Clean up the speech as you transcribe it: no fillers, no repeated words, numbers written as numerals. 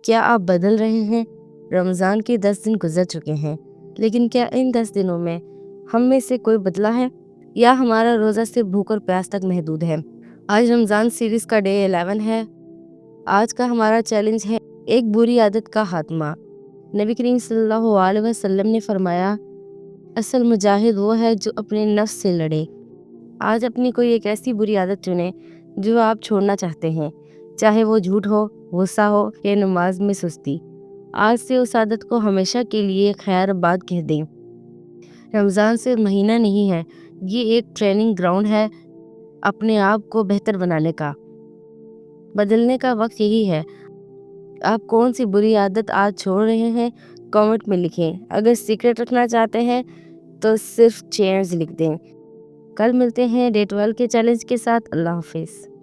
کیا آپ بدل رہے ہیں؟ رمضان کے 10 دن گزر چکے ہیں، لیکن کیا ان 10 دنوں میں ہم میں سے کوئی بدلا ہے، یا ہمارا روزہ صرف بھوک اور پیاس تک محدود ہے؟ آج رمضان سیریز کا ڈے 11 ہے۔ آج کا ہمارا چیلنج ہے ایک بری عادت کا خاتمہ۔ نبی کریم صلی اللہ علیہ وسلم نے فرمایا، اصل مجاہد وہ ہے جو اپنے نفس سے لڑے۔ آج اپنی کوئی ایک ایسی بری عادت چنیں جو آپ چھوڑنا چاہتے ہیں، چاہے وہ جھوٹ ہو، غصہ ہو یا نماز میں سستی۔ آج سے اس عادت کو ہمیشہ کے لیے خیر آباد کہہ دیں۔ رمضان صرف مہینہ نہیں ہے، یہ ایک ٹریننگ گراؤنڈ ہے اپنے آپ کو بہتر بنانے کا۔ بدلنے کا وقت یہی ہے۔ آپ کون سی بری عادت آج چھوڑ رہے ہیں؟ کامنٹ میں لکھیں۔ اگر سیکرٹ رکھنا چاہتے ہیں تو صرف چیئرز لکھ دیں۔ کل ملتے ہیں ڈے 12 کے چیلنج کے ساتھ۔ اللہ حافظ۔